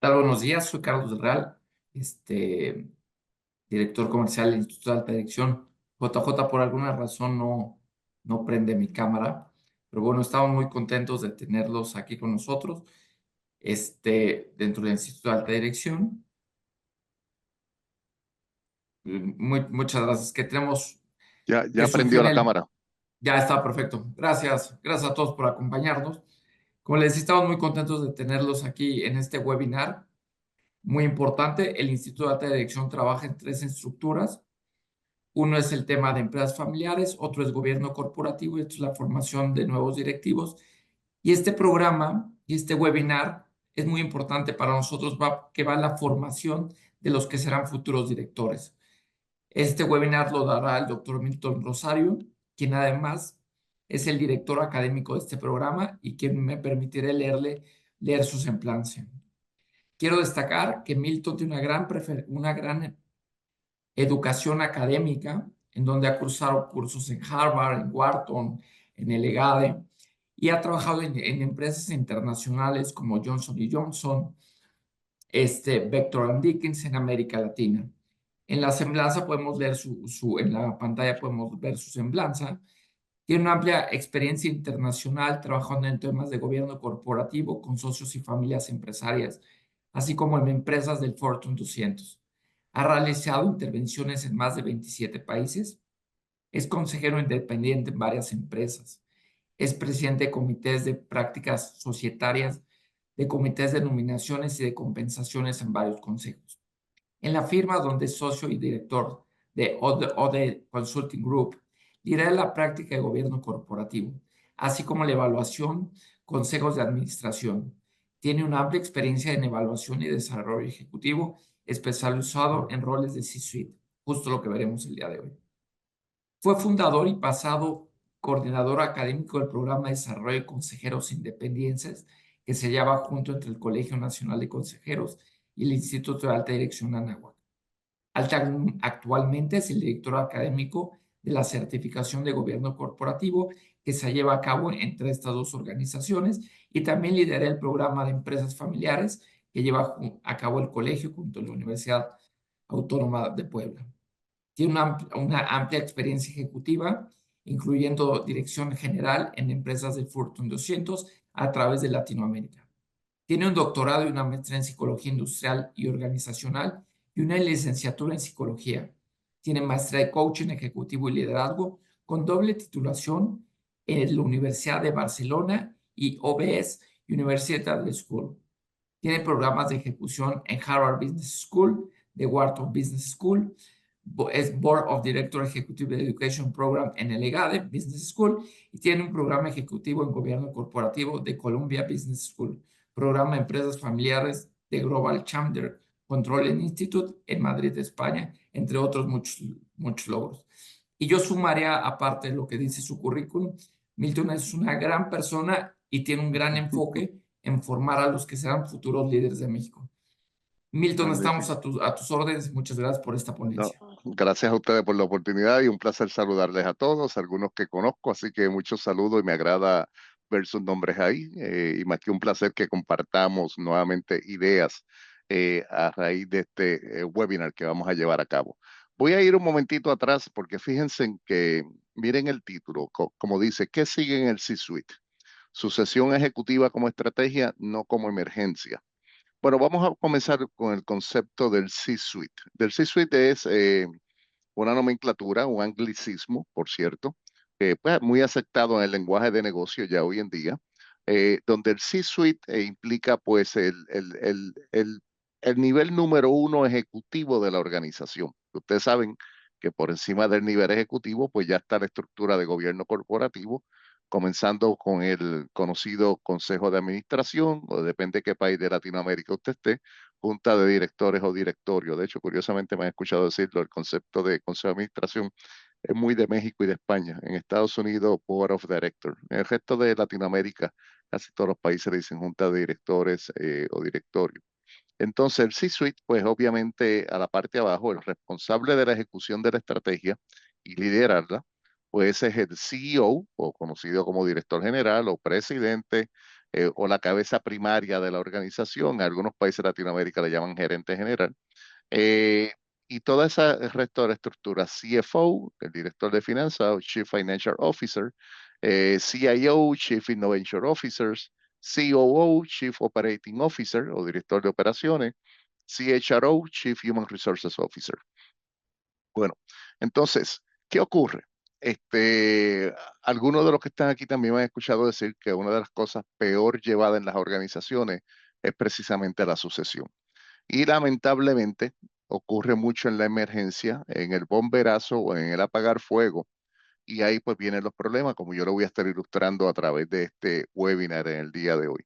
Tal? Buenos días, soy Carlos del Real, director comercial del Instituto de Alta Dirección. JJ, por alguna razón no prende mi cámara, pero bueno, estamos muy contentos de tenerlos aquí con nosotros, dentro del Instituto de Alta Dirección. Muchas gracias, que tenemos, que Ya surgió prendió en la el, cámara. ya está perfecto. Gracias a todos por acompañarnos. Como les decía, estamos muy contentos de tenerlos aquí en este webinar. Muy importante, el Instituto de Alta Dirección trabaja en tres estructuras. Uno es el tema de empresas familiares, otro es gobierno corporativo y esto es la formación de nuevos directivos. Y este programa y este webinar es muy importante para nosotros, que va a la formación de los que serán futuros directores. Este webinar lo dará el doctor Milton Rosario, quien además es el director académico de este programa y quien me permitiré leer su semblanza. Quiero destacar que Milton tiene una gran educación académica, en donde ha cursado cursos en Harvard, en Wharton, en el EGADE, y ha trabajado en empresas internacionales como Johnson Johnson, Becton Dickinson en América Latina. En la semblanza podemos ver en la pantalla podemos ver su semblanza. Tiene una amplia experiencia internacional trabajando en temas de gobierno corporativo con socios y familias empresarias, así como en empresas del Fortune 200. Ha realizado intervenciones en más de 27 países. Es consejero independiente en varias empresas. Es presidente de comités de prácticas societarias, de comités de nominaciones y de compensaciones en varios consejos. En la firma donde es socio y director de ODE Consulting Group, lidera la práctica de gobierno corporativo, así como la evaluación, consejos de administración. Tiene una amplia experiencia en evaluación y desarrollo ejecutivo, especializado en roles de C-suite, justo lo que veremos el día de hoy. Fue fundador y pasado coordinador académico del programa de desarrollo de consejeros independientes que se lleva junto entre el Colegio Nacional de Consejeros y el Instituto de Alta Dirección Anáhuac. Actualmente es el director académico de la certificación de gobierno corporativo que se lleva a cabo entre estas dos organizaciones y también lidera el programa de empresas familiares que lleva a cabo el colegio junto a la Universidad Autónoma de Puebla. Tiene una amplia experiencia ejecutiva, incluyendo dirección general en empresas del Fortune 200 a través de Latinoamérica. Tiene un doctorado y una maestría en psicología industrial y organizacional y una licenciatura en psicología. Tiene maestría de coaching ejecutivo y liderazgo con doble titulación en la Universidad de Barcelona y OBS University School. Tiene programas de ejecución en Harvard Business School, de Wharton Business School, es Board of Director Executive Education Program en el EGADE Business School y tiene un programa ejecutivo en gobierno corporativo de Columbia Business School, programa de empresas familiares de Global Chandler Controlling Institute en Madrid, España, entre otros muchos logros. Y yo sumaría, aparte de lo que dice su currículum, Milton es una gran persona y tiene un gran enfoque en formar a los que serán futuros líderes de México. Milton, estamos Magnífico. a tus órdenes. Muchas gracias por esta No, ponencia. gracias a ustedes por la oportunidad y un placer saludarles a todos, algunos que conozco, así que muchos saludos y me agrada ver sus nombres ahí. Y más que un placer que compartamos nuevamente ideas a raíz de este webinar que vamos a llevar a cabo. Voy a ir un momentito atrás porque fíjense en que, miren el título, como dice, ¿qué sigue en el C-Suite? Sucesión ejecutiva como estrategia, no como emergencia. Bueno, vamos a comenzar con el concepto del C-Suite. Del C-Suite es una nomenclatura, un anglicismo, por cierto, pues, muy aceptado en el lenguaje de negocio ya hoy en día, donde el C-Suite implica pues el nivel número uno ejecutivo de la organización. Ustedes saben que por encima del nivel ejecutivo pues ya está la estructura de gobierno corporativo, comenzando con el conocido Consejo de Administración, o depende de qué país de Latinoamérica usted esté, junta de directores o directorio. De hecho, curiosamente me han escuchado decirlo, el concepto de consejo de administración es muy de México y de España. En Estados Unidos, Board of Directors. En el resto de Latinoamérica, casi todos los países le dicen junta de directores o directorio. Entonces, el C-Suite, pues obviamente a la parte de abajo, el responsable de la ejecución de la estrategia y liderarla, pues es el CEO o conocido como director general o presidente, o la cabeza primaria de la organización. En algunos países de Latinoamérica le llaman gerente general. Eh, y toda esa resto de la estructura, CFO, el director de finanzas, o Chief Financial Officer, CIO, Chief Innovation Officers, COO, Chief Operating Officer o director de operaciones, CHRO, Chief Human Resources Officer. Bueno, entonces, ¿qué ocurre? Algunos de los que están aquí también me han escuchado decir que una de las cosas peor llevadas en las organizaciones es precisamente la sucesión. Y lamentablemente ocurre mucho en la emergencia, en el bomberazo o en el apagar fuego. Y ahí pues vienen los problemas, como yo lo voy a estar ilustrando a través de este webinar en el día de hoy.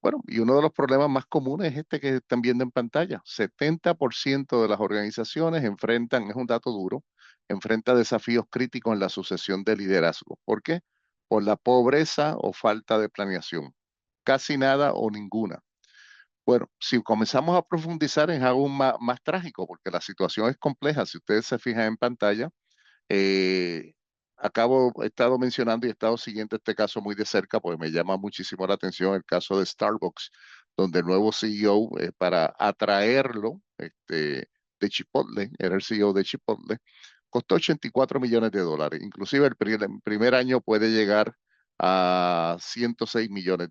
Bueno, y uno de los problemas más comunes es este que están viendo en pantalla. 70% de las organizaciones enfrentan, es un dato duro, enfrenta desafíos críticos en la sucesión de liderazgo. ¿Por qué? Por la pobreza o falta de planeación. Casi nada o ninguna. Bueno, si comenzamos a profundizar es aún más trágico porque la situación es compleja. Si ustedes se fijan en pantalla, eh, he estado mencionando y he estado siguiendo este caso muy de cerca porque me llama muchísimo la atención el caso de Starbucks, donde el nuevo CEO, para atraerlo, de Chipotle, era el CEO de Chipotle, costó $84 millones. Inclusive el primer año puede llegar a $106 millones.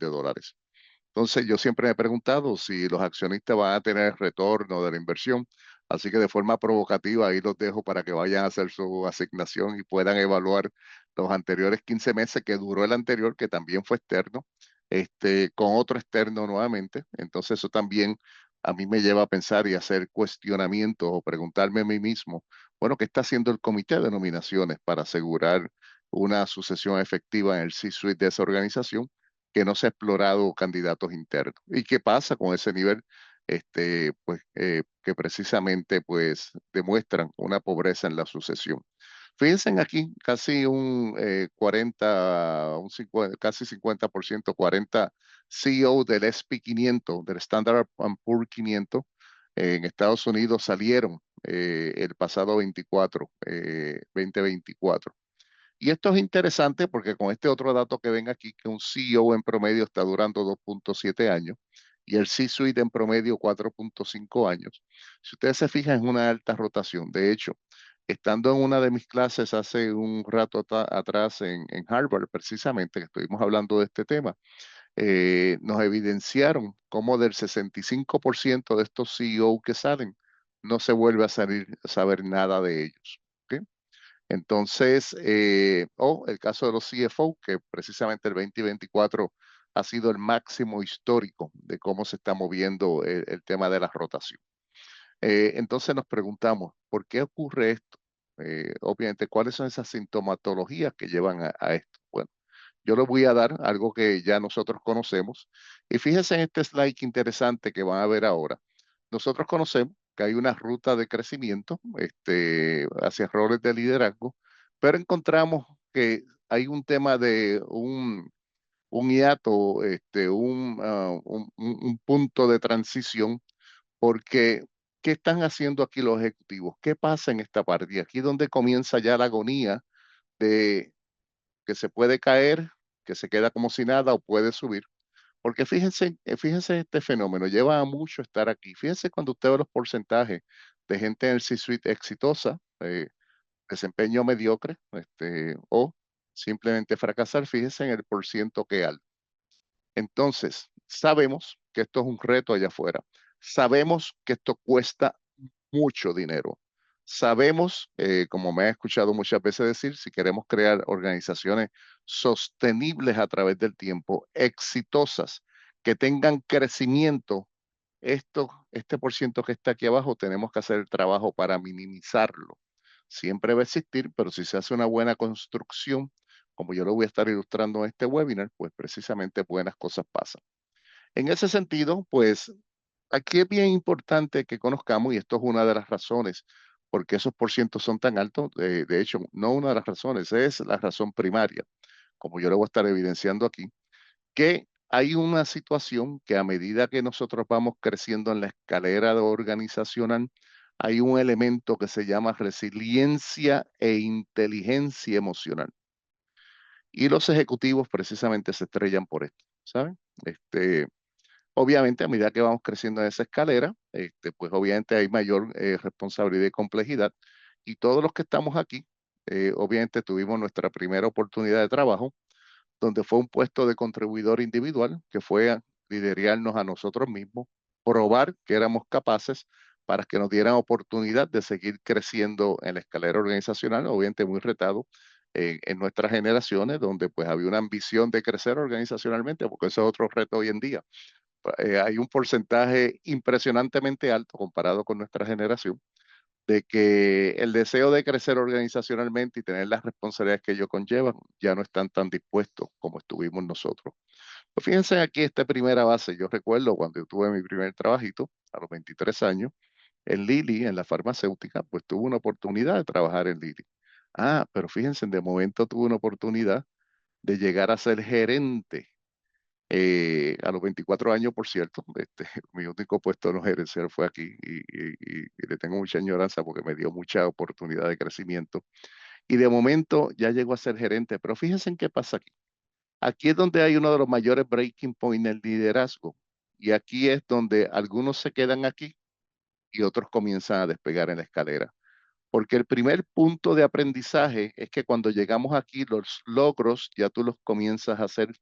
Entonces, yo siempre me he preguntado si los accionistas van a tener retorno de la inversión. Así que de forma provocativa, ahí los dejo para que vayan a hacer su asignación y puedan evaluar los anteriores 15 meses que duró el anterior, que también fue externo, con otro externo nuevamente. Entonces, eso también a mí me lleva a pensar y hacer cuestionamientos o preguntarme a mí mismo, bueno, ¿qué está haciendo el comité de nominaciones para asegurar una sucesión efectiva en el C-suite de esa organización? Que no se ha explorado candidatos internos. ¿Y qué pasa con ese nivel? Pues, que precisamente pues, demuestran una pobreza en la sucesión. Fíjense aquí, casi un 40, un 50, casi 50%, 40 CEO del SP 500, del Standard Poor's 500, en Estados Unidos salieron el pasado 2024. Y esto es interesante porque con este otro dato que ven aquí, que un CEO en promedio está durando 2.7 años y el C-Suite en promedio 4.5 años. Si ustedes se fijan, es una alta rotación. De hecho, estando en una de mis clases hace un rato atrás en Harvard, precisamente, que estuvimos hablando de este tema, nos evidenciaron cómo del 65% de estos CEO que salen, no se vuelve a saber nada de ellos. ¿Ok? Entonces, o el caso de los CFO, que precisamente el 2024 ha sido el máximo histórico de cómo se está moviendo el tema de la rotación. Entonces nos preguntamos, ¿por qué ocurre esto? Obviamente, ¿cuáles son esas sintomatologías que llevan a esto? Bueno, yo les voy a dar algo que ya nosotros conocemos. Y fíjense en este slide interesante que van a ver ahora. Nosotros conocemos que hay una ruta de crecimiento, hacia roles de liderazgo, pero encontramos que hay un tema de un hiato, un punto de transición, porque ¿qué están haciendo aquí los ejecutivos? ¿Qué pasa en esta parte? Y aquí es donde comienza ya la agonía de que se puede caer, que se queda como si nada o puede subir. Porque fíjense este fenómeno, lleva mucho estar aquí. Fíjense cuando usted ve los porcentajes de gente en el C-suite exitosa, desempeño mediocre, o simplemente fracasar, fíjense en el porciento que hay. Entonces, sabemos que esto es un reto allá afuera. Sabemos que esto cuesta mucho dinero. Sabemos, como me ha escuchado muchas veces decir, si queremos crear organizaciones sostenibles a través del tiempo, exitosas, que tengan crecimiento, este por ciento que está aquí abajo, tenemos que hacer el trabajo para minimizarlo. Siempre va a existir, pero si se hace una buena construcción, como yo lo voy a estar ilustrando en este webinar, pues precisamente buenas cosas pasan. En ese sentido, pues aquí es bien importante que conozcamos, y esto es una de las razones por qué esos porcientos son tan altos. De hecho, no una de las razones, es la razón primaria, como yo lo voy a estar evidenciando aquí, que hay una situación que a medida que nosotros vamos creciendo en la escalera organizacional, hay un elemento que se llama resiliencia e inteligencia emocional. Y los ejecutivos precisamente se estrellan por esto. ¿saben? Obviamente, a medida que vamos creciendo en esa escalera, pues obviamente hay mayor responsabilidad y complejidad. Y todos los que estamos aquí, obviamente tuvimos nuestra primera oportunidad de trabajo, donde fue un puesto de contribuidor individual, que fue a liderarnos a nosotros mismos, probar que éramos capaces para que nos dieran oportunidad de seguir creciendo en la escalera organizacional, obviamente muy retado en nuestras generaciones, donde pues había una ambición de crecer organizacionalmente, porque ese es otro reto hoy en día. Hay un porcentaje impresionantemente alto comparado con nuestra generación de que el deseo de crecer organizacionalmente y tener las responsabilidades que ello conllevan ya no están tan dispuestos como estuvimos nosotros. Pues fíjense aquí esta primera base. Yo recuerdo cuando yo tuve mi primer trabajito a los 23 años en Lilly, en la farmacéutica, pues tuve una oportunidad de trabajar en Lilly. Ah, pero fíjense, de momento tuve una oportunidad de llegar a ser gerente a los 24 años, por cierto. Mi único puesto no gerencial fue aquí y le tengo mucha añoranza porque me dio mucha oportunidad de crecimiento. Y de momento ya llegó a ser gerente, pero fíjense en qué pasa aquí. Aquí es donde hay uno de los mayores breaking points en el liderazgo. Y aquí es donde algunos se quedan aquí y otros comienzan a despegar en la escalera. Porque el primer punto de aprendizaje es que cuando llegamos aquí, los logros ya tú los comienzas a hacer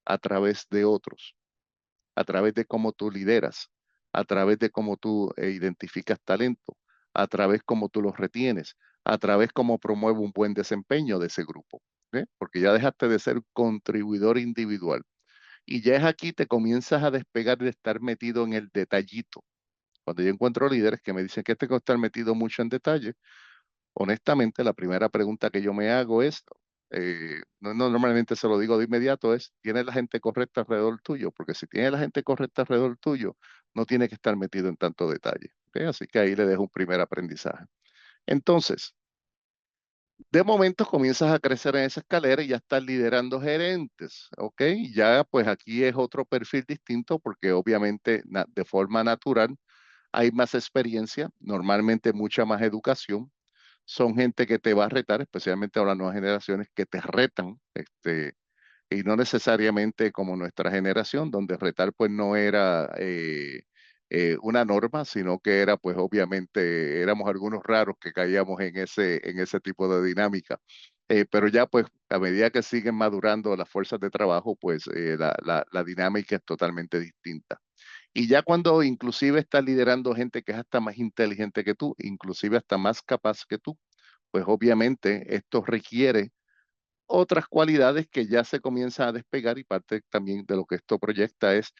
a través de otros, a través de cómo tú lideras, a través de cómo tú identificas talento, a través cómo tú los retienes, a través cómo promueve un buen desempeño de ese grupo. ¿Ve? Porque ya dejaste de ser contribuidor individual y ya es aquí te comienzas a despegar de estar metido en el detallito. Cuando yo encuentro líderes que me dicen que tengo que estar metido mucho en detalle, honestamente, la primera pregunta que yo me hago es, normalmente se lo digo de inmediato, es, ¿tienes la gente correcta alrededor tuyo? Porque si tienes la gente correcta alrededor tuyo, no tienes que estar metido en tanto detalle. ¿Ok? Así que ahí le dejo un primer aprendizaje. Entonces, de momento comienzas a crecer en esa escalera y ya estás liderando gerentes, ¿ok? Ya pues aquí es otro perfil distinto porque obviamente de forma natural hay más experiencia, normalmente mucha más educación, son gente que te va a retar, especialmente ahora las nuevas generaciones que te retan, y no necesariamente como nuestra generación, donde retar pues no era una norma, sino que era pues obviamente éramos algunos raros que caíamos en ese tipo de dinámica. Pero ya pues a medida que siguen madurando las fuerzas de trabajo, pues la dinámica es totalmente distinta. Y ya cuando inclusive estás liderando gente que es hasta más inteligente que tú, inclusive hasta más capaz que tú, pues obviamente esto requiere otras cualidades que ya se comienzan a despegar y parte también de lo que esto proyecta es,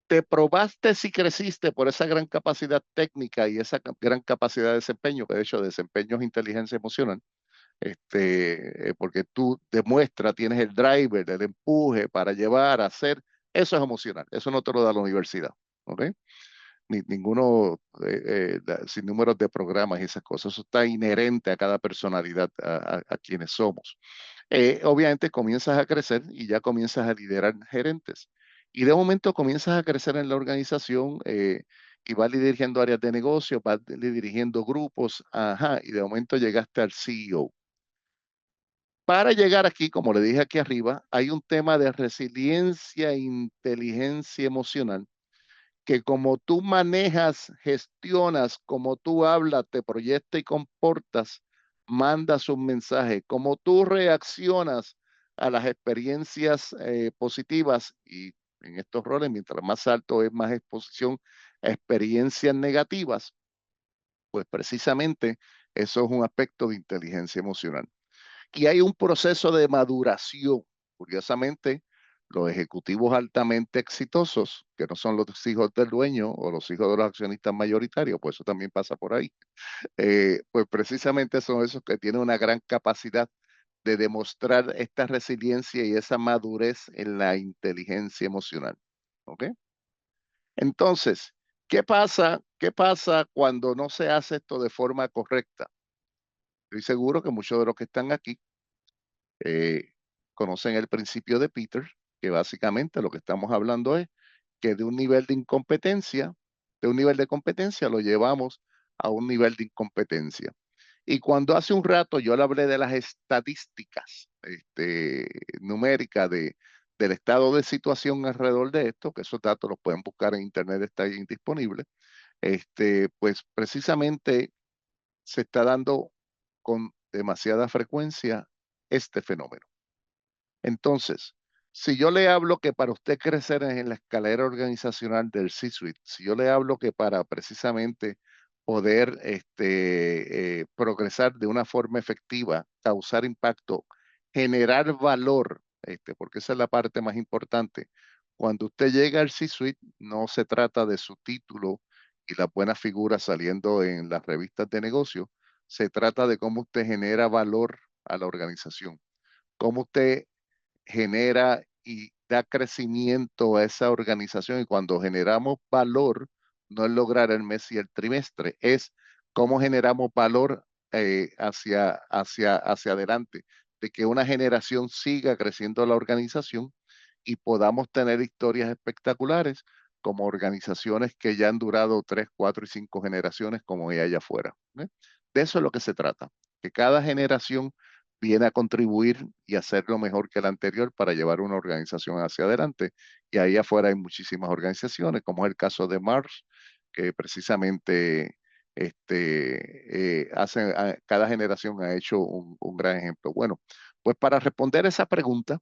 te probaste si creciste por esa gran capacidad técnica y esa gran capacidad de desempeño, que de hecho desempeño es inteligencia emocional, porque tú demuestras, tienes el driver, el empuje para llevar a hacer, eso es emocional, eso no te lo da la universidad, ¿ok? Ninguno, sin números de programas y esas cosas, eso está inherente a cada personalidad, a quienes somos. Obviamente comienzas a crecer y ya comienzas a liderar gerentes. Y de momento comienzas a crecer en la organización y vas dirigiendo áreas de negocio, vas dirigiendo grupos, ajá, y de momento llegaste al CEO. Para llegar aquí, como le dije aquí arriba, hay un tema de resiliencia e inteligencia emocional que como tú manejas, gestionas, como tú hablas, te proyectas y comportas, mandas un mensaje. Como tú reaccionas a las experiencias positivas y en estos roles, mientras más alto es más exposición a experiencias negativas, pues precisamente eso es un aspecto de inteligencia emocional. Y hay un proceso de maduración. Curiosamente, los ejecutivos altamente exitosos, que no son los hijos del dueño o los hijos de los accionistas mayoritarios, pues eso también pasa por ahí, pues precisamente son esos que tienen una gran capacidad de demostrar esta resiliencia y esa madurez en la inteligencia emocional. ¿Ok? Entonces, ¿qué pasa? ¿Qué pasa cuando no se hace esto de forma correcta? Estoy seguro que muchos de los que están aquí eh, conocen el principio de Peter, que básicamente lo que estamos hablando es que de un nivel de incompetencia, de un nivel de competencia lo llevamos a un nivel de incompetencia. Y cuando hace un rato yo le hablé de las estadísticas numéricas del estado de situación alrededor de esto, que esos datos los pueden buscar en internet, está ahí disponible, pues precisamente se está dando con demasiada frecuencia este fenómeno. Entonces, si yo le hablo que para usted crecer en la escalera organizacional del C-Suite, si yo le hablo que para precisamente poder progresar de una forma efectiva, causar impacto, generar valor, porque esa es la parte más importante. Cuando usted llega al C-Suite, no se trata de su título y la buena figura saliendo en las revistas de negocio, se trata de cómo usted genera valor a la organización, cómo usted genera y da crecimiento a esa organización. Y cuando generamos valor, no es lograr el mes y el trimestre, es cómo generamos valor hacia adelante, de que una generación siga creciendo la organización y podamos tener historias espectaculares como organizaciones que ya han durado 3, 4 y 5 generaciones como hay allá afuera. ¿Eh? De eso es lo que se trata, que cada generación viene a contribuir y hacerlo mejor que la anterior para llevar una organización hacia adelante. Y ahí afuera hay muchísimas organizaciones, como es el caso de Mars, que precisamente cada generación ha hecho un gran ejemplo. Bueno, pues para responder esa pregunta,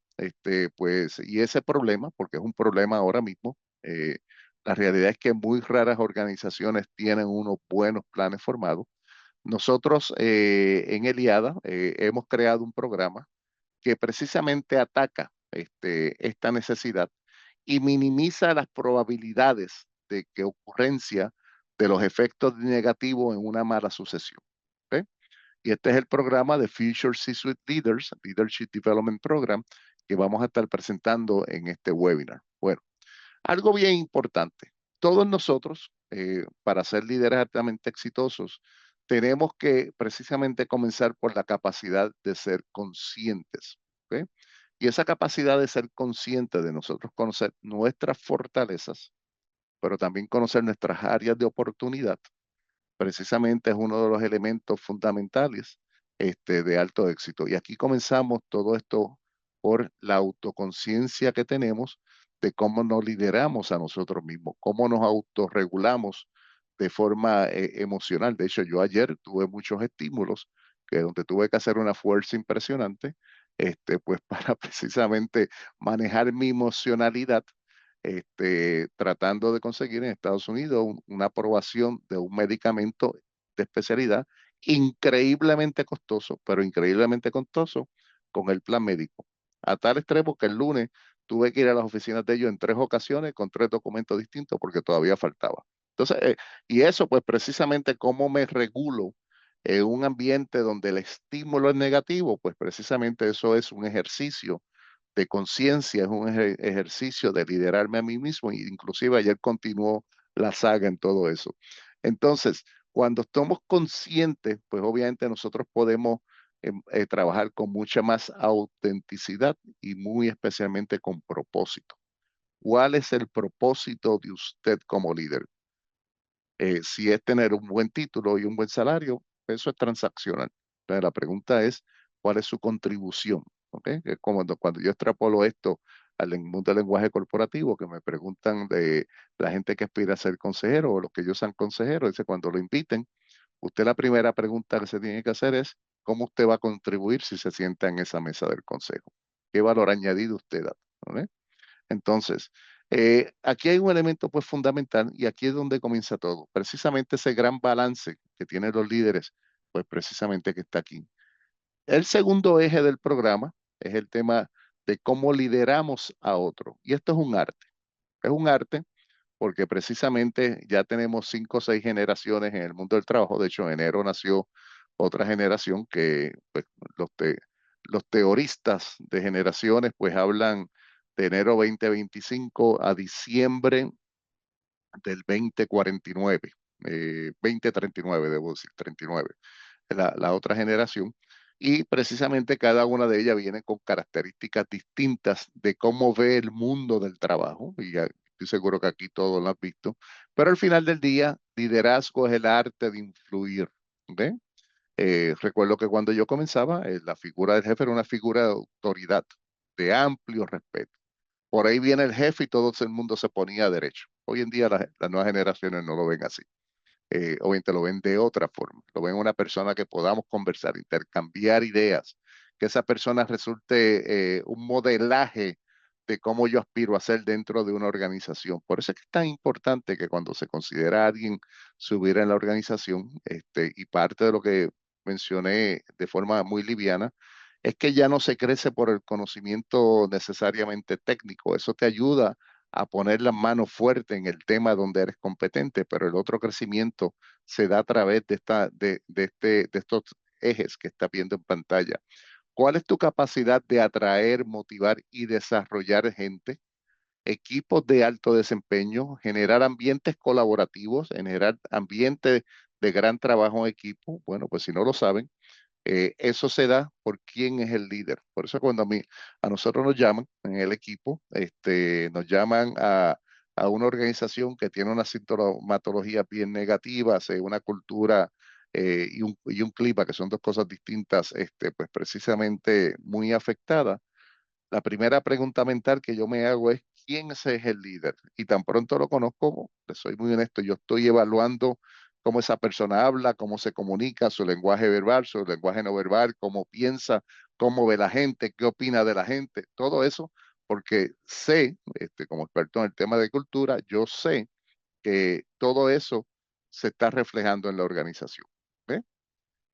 pues, y ese problema, porque es un problema ahora mismo, la realidad es que muy raras organizaciones tienen unos buenos planes formados. Nosotros en Eliada hemos creado un programa que precisamente ataca esta necesidad y minimiza las probabilidades de que ocurrencia de los efectos negativos en una mala sucesión. ¿Ok? Y este es el programa de Future C-Suite Leaders, Leadership Development Program, que vamos a estar presentando en este webinar. Bueno, algo bien importante. Todos nosotros, para ser líderes altamente exitosos, tenemos que precisamente comenzar por la capacidad de ser conscientes. ¿Ok? Y esa capacidad de ser consciente de nosotros conocer nuestras fortalezas, pero también conocer nuestras áreas de oportunidad, precisamente es uno de los elementos fundamentales de alto éxito. Y aquí comenzamos todo esto por la autoconciencia que tenemos de cómo nos lideramos a nosotros mismos, cómo nos autorregulamos de forma emocional. De hecho, yo ayer tuve muchos estímulos que donde tuve que hacer una fuerza impresionante, pues para precisamente manejar mi emocionalidad tratando de conseguir en Estados Unidos una aprobación de un medicamento de especialidad increíblemente costoso, pero increíblemente costoso con el plan médico. A tal extremo que el lunes tuve que ir a las oficinas de ellos en 3 ocasiones con 3 documentos distintos porque todavía faltaba. Entonces, y eso pues precisamente cómo me regulo en un ambiente donde el estímulo es negativo, pues precisamente eso es un ejercicio de conciencia, es un ejercicio de liderarme a mí mismo, e inclusive ayer continuó la saga en todo eso. Entonces, cuando estamos conscientes, pues obviamente nosotros podemos trabajar con mucha más autenticidad y muy especialmente con propósito. ¿Cuál es el propósito de usted como líder? Si es tener un buen título y un buen salario, eso es transaccional. Entonces, la pregunta es, ¿cuál es su contribución? ¿Ok? Es como cuando yo extrapolo esto al mundo del lenguaje corporativo, que me preguntan de la gente que aspira a ser consejero o los que ellos sean consejeros, dice, cuando lo inviten, usted la primera pregunta que se tiene que hacer es, ¿cómo usted va a contribuir si se sienta en esa mesa del consejo? ¿Qué valor añadido usted da? ¿Ok? Entonces, aquí hay un elemento pues fundamental y aquí es donde comienza todo. Precisamente ese gran balance que tienen los líderes, pues precisamente que está aquí. El segundo eje del programa es el tema de cómo lideramos a otro. Y esto es un arte. Es un arte porque precisamente ya tenemos 5 o 6 generaciones en el mundo del trabajo. De hecho, en enero nació otra generación que pues, los, los teoristas de generaciones pues hablan de enero 2025 a diciembre del 2049, 2039, debo decir, 39, la otra generación. Y precisamente cada una de ellas viene con características distintas de cómo ve el mundo del trabajo. Y ya estoy seguro que aquí todos lo han visto. Pero al final del día, liderazgo es el arte de influir. ¿Ok? Recuerdo que cuando yo comenzaba, la figura del jefe era una figura de autoridad, de amplio respeto. por ahí viene el jefe y todo el mundo se ponía derecho. Hoy en día las nuevas generaciones no lo ven así. Obviamente lo ven de otra forma. Lo ven una persona que podamos conversar, intercambiar ideas, que esa persona resulte un modelaje de cómo yo aspiro a ser dentro de una organización. Por eso es que es tan importante que cuando se considera a alguien subir en la organización, y parte de lo que mencioné de forma muy liviana, es que ya no se crece por el conocimiento necesariamente técnico. Eso te ayuda a poner las manos fuertes en el tema donde eres competente, pero el otro crecimiento se da a través de estos ejes que está viendo en pantalla. ¿Cuál es tu capacidad de atraer, motivar y desarrollar gente? Equipos de alto desempeño, generar ambientes colaborativos, generar ambientes de gran trabajo en equipo. Bueno, pues si no lo saben, eso se da por quién es el líder. Por eso cuando a nosotros nos llaman en el equipo, nos llaman a una organización que tiene una sintomatología bien negativas, una cultura y un clima, que son dos cosas distintas, pues precisamente muy afectadas. La primera pregunta mental que yo me hago es, ¿quién ese es el líder? Y tan pronto lo conozco, les soy muy honesto, yo estoy evaluando cómo esa persona habla, cómo se comunica, su lenguaje verbal, su lenguaje no verbal, cómo piensa, cómo ve la gente, qué opina de la gente, todo eso, porque sé, como experto en el tema de cultura, yo sé que todo eso se está reflejando en la organización. ¿Ve?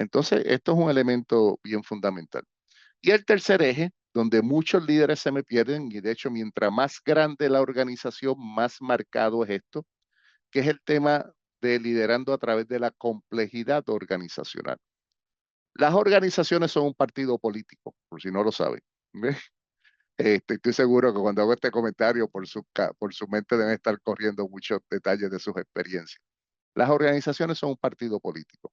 Entonces, esto es un elemento bien fundamental. Y el tercer eje, donde muchos líderes se me pierden, y de hecho, mientras más grande la organización, más marcado es esto, que es el tema de liderando a través de la complejidad organizacional. Las organizaciones son un partido político, por si no lo saben. ¿Ve? Estoy seguro que cuando hago este comentario, por su mente deben estar corriendo muchos detalles de sus experiencias. Las organizaciones son un partido político.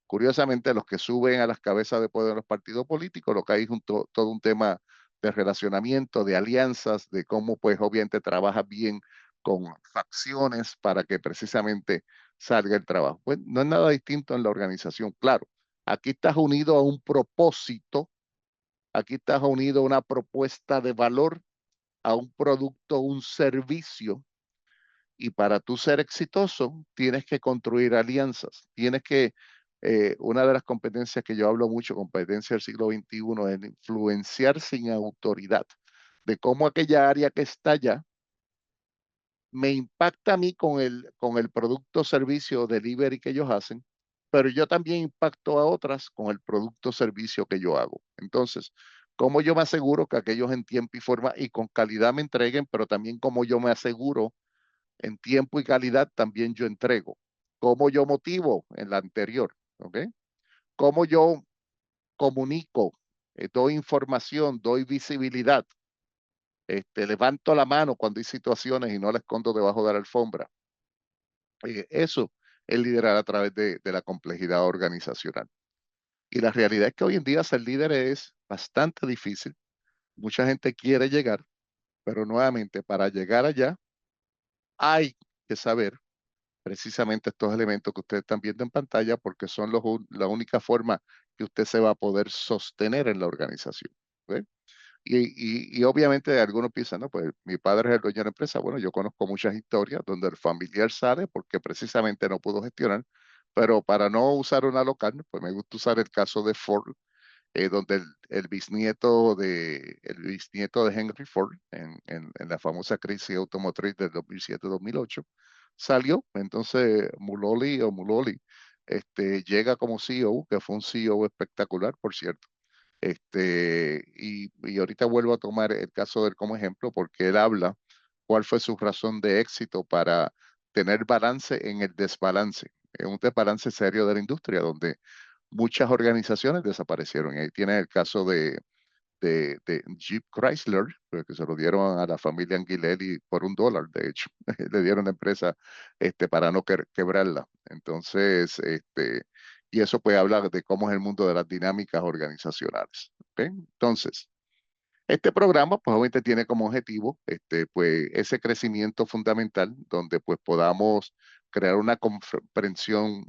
Curiosamente, los que suben a las cabezas de poder de los partidos políticos, lo que hay es todo un tema de relacionamiento, de alianzas, de cómo pues obviamente trabaja bien con facciones para que precisamente salga el trabajo. Pues no es nada distinto en la organización. Claro, aquí estás unido a un propósito, aquí estás unido a una propuesta de valor, a un producto, un servicio, y para tú ser exitoso, tienes que construir alianzas. Una de las competencias que yo hablo mucho, competencia del siglo XXI, es influenciar sin autoridad, de cómo aquella área que está allá me impacta a mí con el producto, servicio, delivery que ellos hacen, pero yo también impacto a otras con el producto, servicio que yo hago. Entonces, ¿cómo yo me aseguro que aquellos en tiempo y forma y con calidad me entreguen, pero también cómo yo me aseguro en tiempo y calidad también yo entrego? ¿Cómo yo motivo en la anterior? ¿Ok? ¿Cómo yo comunico? Doy información, doy visibilidad. Levanto la mano cuando hay situaciones y no la escondo debajo de la alfombra. Eso es liderar a través de la complejidad organizacional. Y la realidad es que hoy en día ser líder es bastante difícil. Mucha gente quiere llegar, pero nuevamente para llegar allá hay que saber precisamente estos elementos que ustedes están viendo en pantalla, porque son la única forma que usted se va a poder sostener en la organización. ¿Ve? Y obviamente algunos piensan, no, pues mi padre es el dueño de la empresa. Bueno, yo conozco muchas historias donde el familiar sale porque precisamente no pudo gestionar, pero para no usar una local, pues me gusta usar el caso de Ford, donde el bisnieto de Henry Ford, en la famosa crisis automotriz del 2007-2008, salió. Entonces, Muloli, llega como CEO, que fue un CEO espectacular, por cierto. Y ahorita vuelvo a tomar el caso de él como ejemplo, porque él habla cuál fue su razón de éxito para tener balance en el desbalance, en un desbalance serio de la industria, donde muchas organizaciones desaparecieron. Y ahí tienes el caso de Jeep Chrysler, pues, que se lo dieron a la familia Anguilelli por $1, de hecho. Le dieron la empresa para no quebrarla. Entonces, y eso pues habla de cómo es el mundo de las dinámicas organizacionales. ¿Ok? Entonces, este programa, pues obviamente tiene como objetivo, pues ese crecimiento fundamental donde pues podamos crear una comprensión,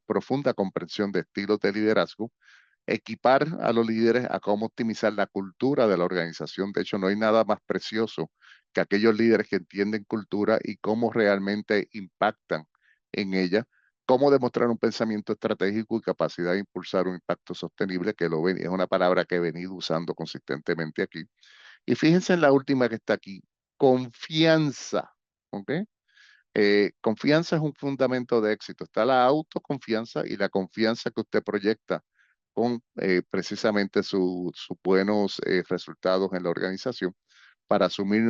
profunda comprensión de estilos de liderazgo equipar a los líderes a cómo optimizar la cultura de la organización. De hecho, no hay nada más precioso que aquellos líderes que entienden cultura y cómo realmente impactan en ella, cómo demostrar un pensamiento estratégico y capacidad de impulsar un impacto sostenible, que es una palabra que he venido usando consistentemente aquí. Y fíjense en la última que está aquí, confianza. ¿Ok? Confianza es un fundamento de éxito. Está la autoconfianza y la confianza que usted proyecta con precisamente sus buenos resultados en la organización para asumir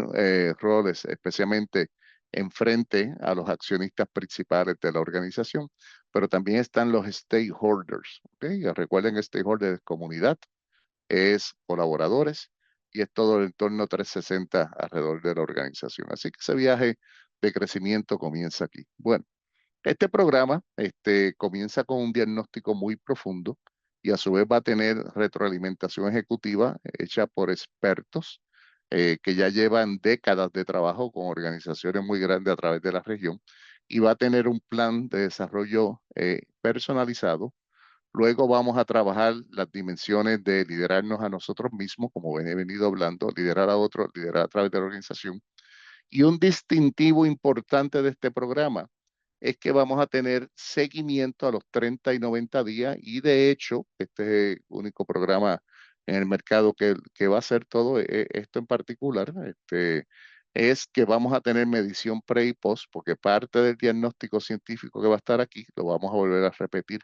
roles, especialmente en frente a los accionistas principales de la organización. Pero también están los stakeholders. ¿Ok? Recuerden, stakeholders es comunidad, es colaboradores y es todo el entorno 360 alrededor de la organización. Así que ese viaje de crecimiento comienza aquí. Bueno, este programa comienza con un diagnóstico muy profundo y a su vez va a tener retroalimentación ejecutiva hecha por expertos que ya llevan décadas de trabajo con organizaciones muy grandes a través de la región y va a tener un plan de desarrollo personalizado. Luego vamos a trabajar las dimensiones de liderarnos a nosotros mismos, como he venido hablando, liderar a otros, liderar a través de la organización. Y un distintivo importante de este programa es que vamos a tener seguimiento a los 30 y 90 días y de hecho, este es el único programa en el mercado que va a hacer todo esto en particular, es que vamos a tener medición pre y post, porque parte del diagnóstico científico que va a estar aquí lo vamos a volver a repetir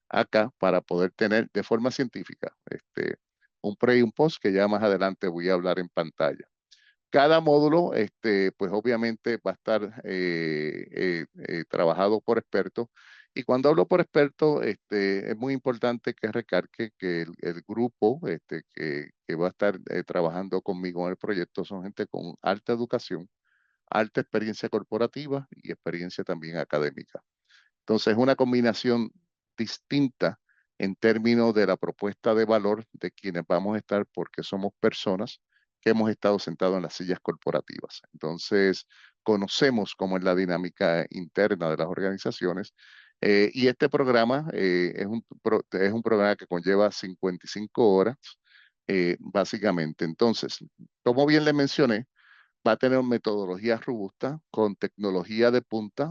acá para poder tener de forma científica un pre y un post que ya más adelante voy a hablar en pantalla. Cada módulo, pues obviamente va a estar trabajado por expertos. Y cuando hablo por expertos, es muy importante que recalque que el grupo que va a estar trabajando conmigo en el proyecto son gente con alta educación, alta experiencia corporativa y experiencia también académica. Entonces, es una combinación distinta en términos de la propuesta de valor de quienes vamos a estar porque somos personas que hemos estado sentados en las sillas corporativas. Entonces, conocemos cómo es la dinámica interna de las organizaciones y este programa es un programa que conlleva 55 horas, básicamente. Entonces, como bien le mencioné, va a tener metodología robusta con tecnología de punta,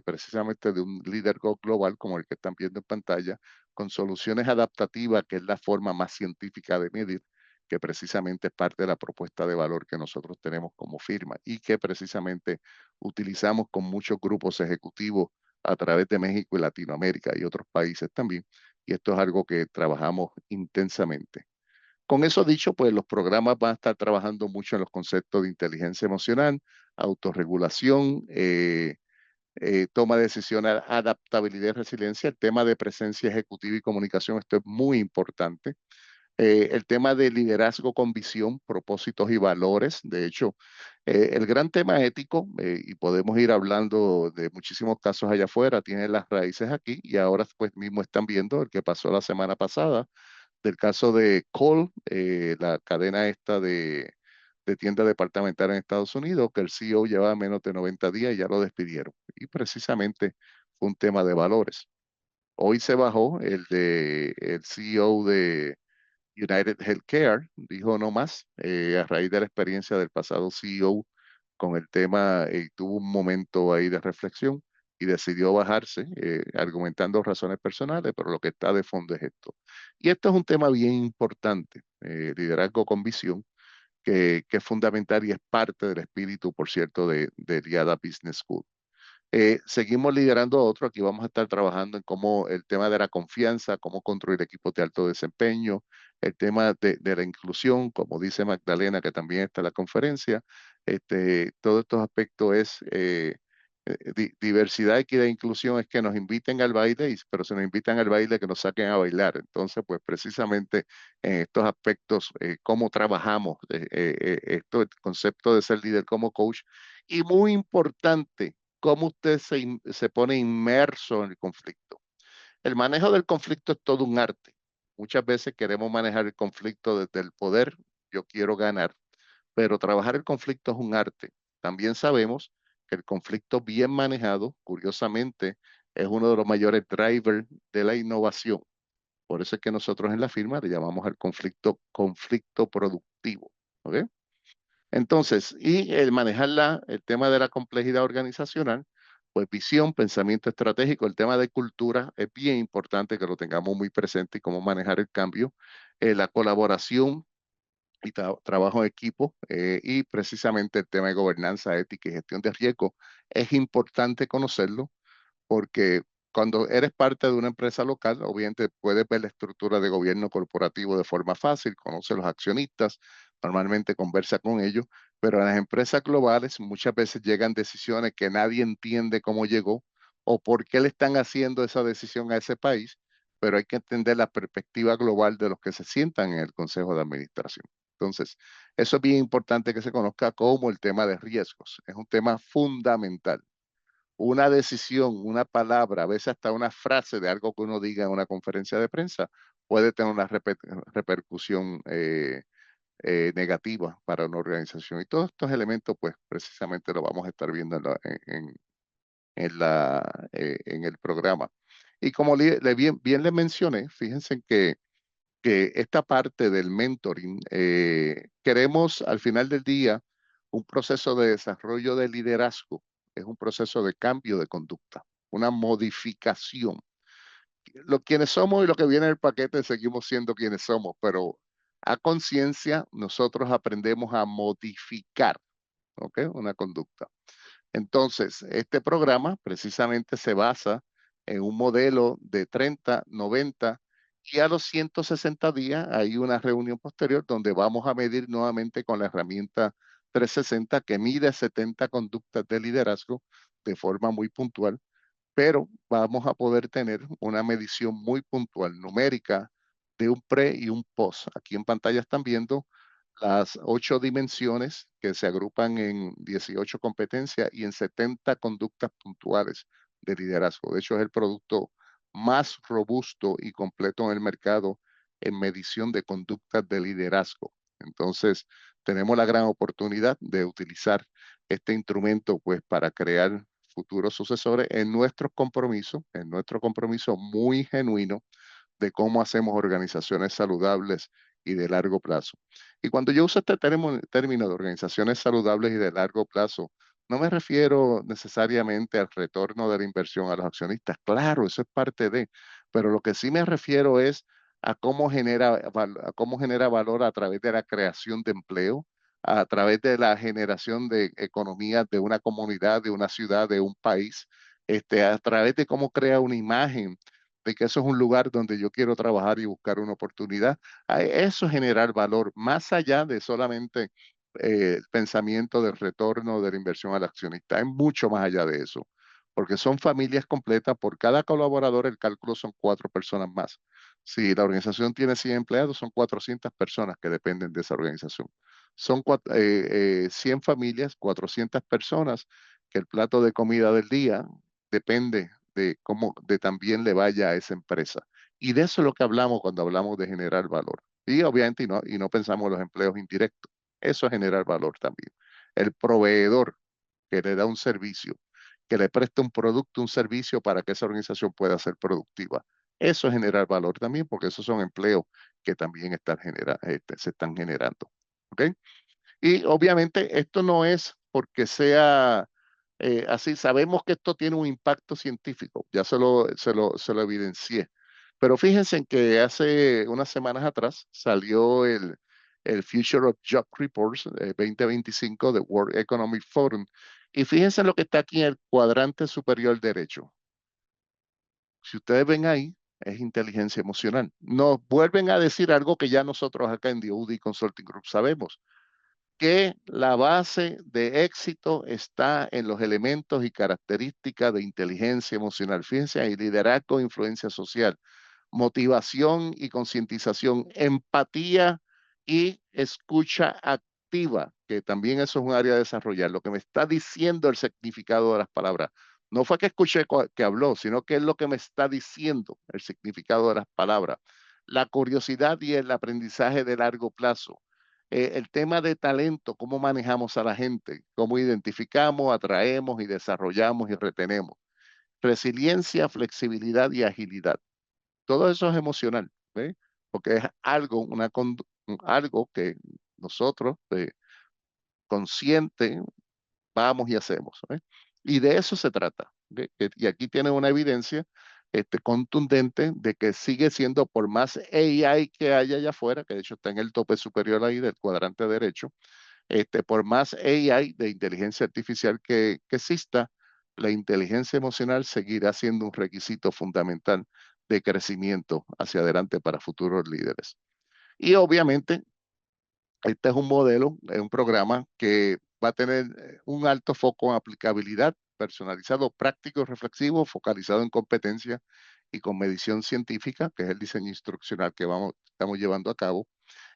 precisamente de un líder global como el que están viendo en pantalla, con soluciones adaptativas, que es la forma más científica de medir, que precisamente es parte de la propuesta de valor que nosotros tenemos como firma y que precisamente utilizamos con muchos grupos ejecutivos a través de México y Latinoamérica y otros países también. Y esto es algo que trabajamos intensamente. Con eso dicho, pues los programas van a estar trabajando mucho en los conceptos de inteligencia emocional, autorregulación, toma de decisiones, adaptabilidad y resiliencia. El tema de presencia ejecutiva y comunicación, esto es muy importante. El tema de liderazgo con visión, propósitos y valores. De hecho, el gran tema ético, y podemos ir hablando de muchísimos casos allá afuera, tiene las raíces aquí y ahora pues mismo están viendo el que pasó la semana pasada del caso de Cole, la cadena esta de tiendas departamentales en Estados Unidos, que el CEO llevaba menos de 90 días y ya lo despidieron. Y precisamente fue un tema de valores. Hoy se bajó el CEO de United Healthcare, dijo no más, a raíz de la experiencia del pasado CEO con el tema, tuvo un momento ahí de reflexión y decidió bajarse, argumentando razones personales, pero lo que está de fondo es esto. Y esto es un tema bien importante, liderazgo con visión, que es fundamental y es parte del espíritu, por cierto, de Liada Business School. Seguimos liderando a otro. Aquí vamos a estar trabajando en cómo el tema de la confianza, cómo construir equipos de alto desempeño, el tema de la inclusión, como dice Magdalena, que también está en la conferencia. Todos estos aspectos es diversidad, equidad e inclusión, es que nos inviten al baile, pero se nos invitan al baile que nos saquen a bailar. Entonces, pues precisamente en estos aspectos, cómo trabajamos, esto, el concepto de ser líder como coach, y muy importante, cómo usted se pone inmerso en el conflicto. El manejo del conflicto es todo un arte. Muchas veces queremos manejar el conflicto desde el poder, yo quiero ganar, pero trabajar el conflicto es un arte. También sabemos que el conflicto bien manejado, curiosamente, es uno de los mayores drivers de la innovación. Por eso es que nosotros en la firma le llamamos al conflicto productivo. ¿Ok? Entonces, y el manejar el tema de la complejidad organizacional, pues visión, pensamiento estratégico, el tema de cultura es bien importante que lo tengamos muy presente y cómo manejar el cambio, la colaboración y trabajo en equipo y precisamente el tema de gobernanza, ética y gestión de riesgo es importante conocerlo porque cuando eres parte de una empresa local, obviamente puedes ver la estructura de gobierno corporativo de forma fácil, conoce los accionistas, normalmente conversa con ellos, pero en las empresas globales muchas veces llegan decisiones que nadie entiende cómo llegó o por qué le están haciendo esa decisión a ese país, pero hay que entender la perspectiva global de los que se sientan en el Consejo de Administración. Entonces, eso es bien importante que se conozca como el tema de riesgos. Es un tema fundamental. Una decisión, una palabra, a veces hasta una frase de algo que uno diga en una conferencia de prensa puede tener una repercusión negativa para una organización. Y todos estos elementos, pues precisamente lo vamos a estar viendo en el programa. Y como bien le mencioné, fíjense que esta parte del mentoring, queremos al final del día un proceso de desarrollo de liderazgo, es un proceso de cambio de conducta, una modificación. Quienes somos y lo que viene en el paquete seguimos siendo quienes somos, pero a conciencia nosotros aprendemos a modificar, ¿ok? Una conducta. Entonces, este programa precisamente se basa en un modelo de 30, 90 y a los 160 días hay una reunión posterior donde vamos a medir nuevamente con la herramienta 360 que mide 70 conductas de liderazgo de forma muy puntual, pero vamos a poder tener una medición muy puntual, numérica, de un pre y un post. Aquí en pantalla están viendo las 8 dimensiones que se agrupan en 18 competencias y en 70 conductas puntuales de liderazgo. De hecho, es el producto más robusto y completo en el mercado en medición de conductas de liderazgo. Entonces, tenemos la gran oportunidad de utilizar este instrumento pues para crear futuros sucesores en nuestro compromiso muy genuino de cómo hacemos organizaciones saludables y de largo plazo. Y cuando yo uso este término de organizaciones saludables y de largo plazo, no me refiero necesariamente al retorno de la inversión a los accionistas. Claro, eso es parte de, pero lo que sí me refiero es a cómo genera valor a través de la creación de empleo, a través de la generación de economía de una comunidad, de una ciudad, de un país, a través de cómo crea una imagen de que eso es un lugar donde yo quiero trabajar y buscar una oportunidad. Eso es generar valor, más allá de solamente el pensamiento del retorno de la inversión al accionista. Es mucho más allá de eso, porque son familias completas. Por cada colaborador, el cálculo son 4 personas más. Si la organización tiene 100 empleados, son 400 personas que dependen de esa organización. Son 100 familias, 400 personas, que el plato de comida del día depende de cómo de también le vaya a esa empresa. Y de eso es lo que hablamos cuando hablamos de generar valor. Y obviamente y no pensamos en los empleos indirectos. Eso es generar valor también. El proveedor que le da un servicio, que le presta un producto, un servicio para que esa organización pueda ser productiva. Eso es generar valor también, porque esos son empleos que también se están generando. ¿Ok? Y obviamente esto no es porque sea así, sabemos que esto tiene un impacto científico, ya se lo evidencié. Pero fíjense en que hace unas semanas atrás salió el Future of Job Reports 2025 de World Economic Forum. Y fíjense lo que está aquí en el cuadrante superior derecho. Si ustedes ven ahí, es inteligencia emocional. Nos vuelven a decir algo que ya nosotros acá en The UDI Consulting Group sabemos, que la base de éxito está en los elementos y características de inteligencia emocional. Fíjense ahí, liderazgo, influencia social, motivación y concientización, empatía y escucha activa, que también eso es un área a desarrollar. Lo que me está diciendo el significado de las palabras. No fue que escuché que habló, sino que es lo que me está diciendo el significado de las palabras. La curiosidad y el aprendizaje de largo plazo. El tema de talento, cómo manejamos a la gente, cómo identificamos, atraemos y desarrollamos y retenemos. Resiliencia, flexibilidad y agilidad. Todo eso es emocional. ¿ve? Porque es algo, algo que nosotros, consciente, vamos y hacemos, ¿ve? Y de eso se trata, ¿ve? Y aquí tiene una evidencia contundente de que sigue siendo, por más AI que haya allá afuera, que de hecho está en el tope superior ahí del cuadrante derecho, por más AI de inteligencia artificial que exista, la inteligencia emocional seguirá siendo un requisito fundamental de crecimiento hacia adelante para futuros líderes. Y obviamente, este es un modelo, es un programa que va a tener un alto foco en aplicabilidad, personalizado, práctico, reflexivo, focalizado en competencia y con medición científica, que es el diseño instruccional que estamos llevando a cabo.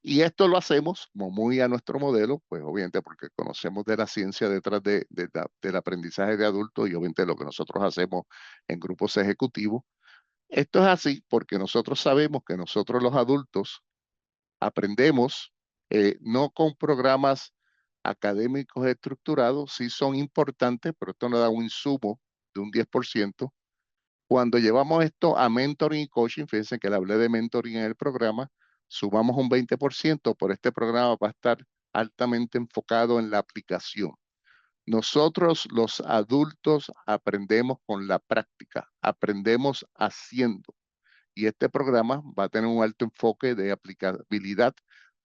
Y esto lo hacemos como muy a nuestro modelo, pues obviamente porque conocemos de la ciencia detrás del aprendizaje de adultos y obviamente lo que nosotros hacemos en grupos ejecutivos. Esto es así porque nosotros sabemos que nosotros los adultos aprendemos no con programas académicos estructurados, sí son importantes, pero esto nos da un insumo de un 10%. Cuando llevamos esto a mentoring y coaching, fíjense que le hablé de mentoring en el programa, sumamos un 20%, por este programa va a estar altamente enfocado en la aplicación. Nosotros los adultos aprendemos con la práctica, aprendemos haciendo. Y este programa va a tener un alto enfoque de aplicabilidad,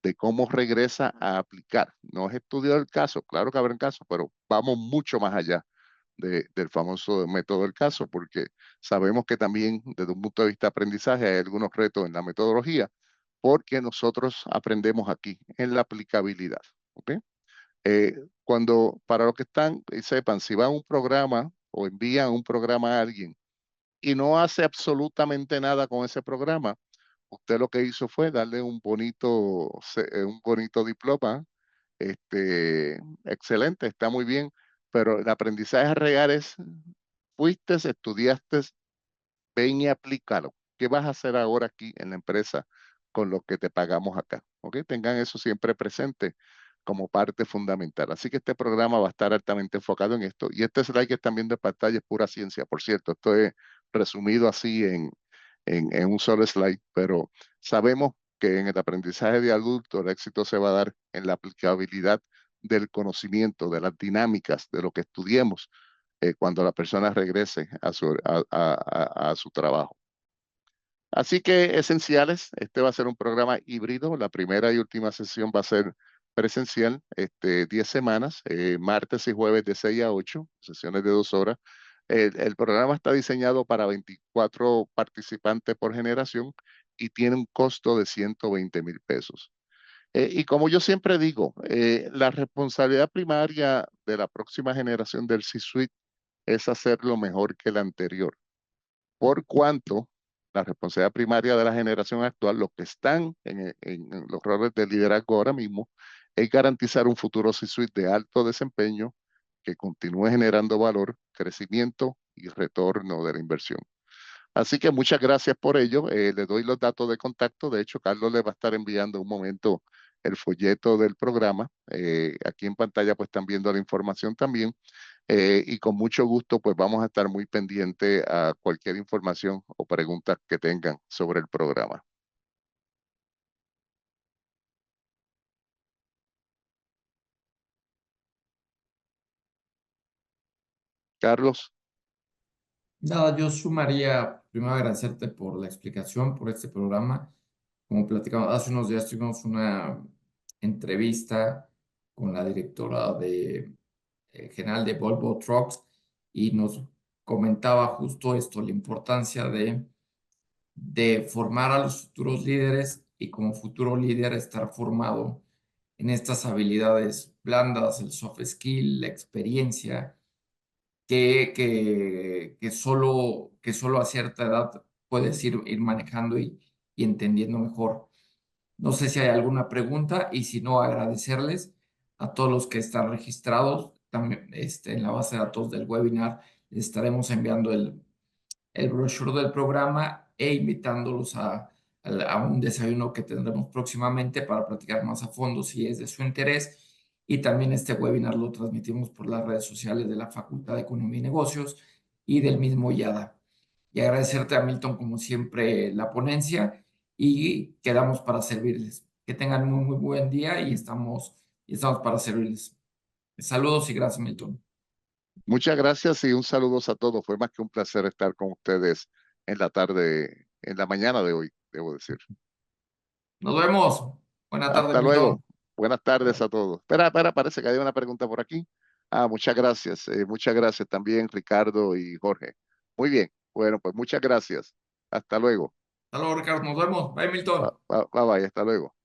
de cómo regresa a aplicar. No es estudio del caso, claro que habrá casos, pero vamos mucho más allá del famoso método del caso, porque sabemos que también desde un punto de vista de aprendizaje hay algunos retos en la metodología, porque nosotros aprendemos aquí en la aplicabilidad. ¿Ok? Para los que están y sepan, si van a un programa o envían un programa a alguien y no hace absolutamente nada con ese programa, usted lo que hizo fue darle un bonito diploma, excelente, está muy bien, pero el aprendizaje real es, fuiste, estudiaste, ven y aplícalo. ¿Qué vas a hacer ahora aquí en la empresa con lo que te pagamos acá? ¿Ok? Tengan eso siempre presente como parte fundamental. Así que este programa va a estar altamente enfocado en esto. Y este slide que están viendo en pantalla es pura ciencia, por cierto. Esto es resumido así en un solo slide, pero sabemos que en el aprendizaje de adulto el éxito se va a dar en la aplicabilidad del conocimiento, de las dinámicas, de lo que estudiemos cuando la persona regrese a su trabajo. Así que esenciales, este va a ser un programa híbrido. La primera y última sesión va a ser presencial, 10 semanas, martes y jueves de 6 a 8, sesiones de 2 horas. El programa está diseñado para 24 participantes por generación y tiene un costo de 120,000 pesos. Y como yo siempre digo, la responsabilidad primaria de la próxima generación del C-Suite es hacerlo mejor que la anterior. Por cuanto la responsabilidad primaria de la generación actual, los que están en los roles de liderazgo ahora mismo, es garantizar un futuro C-Suite de alto desempeño que continúe generando valor, crecimiento y retorno de la inversión. Así que muchas gracias por ello. Le doy los datos de contacto. De hecho, Carlos le va a estar enviando en un momento el folleto del programa. Aquí en pantalla pues están viendo la información también. Y con mucho gusto pues vamos a estar muy pendientes a cualquier información o preguntas que tengan sobre el programa. Carlos. Nada, yo sumaría, primero agradecerte por la explicación, por este programa. Como platicamos, hace unos días tuvimos una entrevista con la directora general de Volvo Trucks y nos comentaba justo esto, la importancia de formar a los futuros líderes y como futuro líder estar formado en estas habilidades blandas, el soft skill, la experiencia que solo a cierta edad puedes ir manejando y entendiendo mejor. No sé si hay alguna pregunta y si no, agradecerles a todos los que están registrados también, en la base de datos del webinar. Les estaremos enviando el brochure del programa e invitándolos a un desayuno que tendremos próximamente para platicar más a fondo si es de su interés. Y también este webinar lo transmitimos por las redes sociales de la Facultad de Economía y Negocios y del mismo IADA. Y agradecerte a Milton, como siempre, la ponencia y quedamos para servirles. Que tengan muy, muy buen día y estamos para servirles. Saludos y gracias, Milton. Muchas gracias y un saludo a todos. Fue más que un placer estar con ustedes en la tarde, en la mañana de hoy, debo decir. Nos vemos. Buena tarde, Hasta luego. Milton. Buenas tardes a todos. Espera, parece que hay una pregunta por aquí. Muchas gracias. Muchas gracias también, Ricardo y Jorge. Muy bien. Bueno, pues muchas gracias. Hasta luego. Hasta luego, Ricardo. Nos vemos. Bye, Milton. Bye, bye, hasta luego.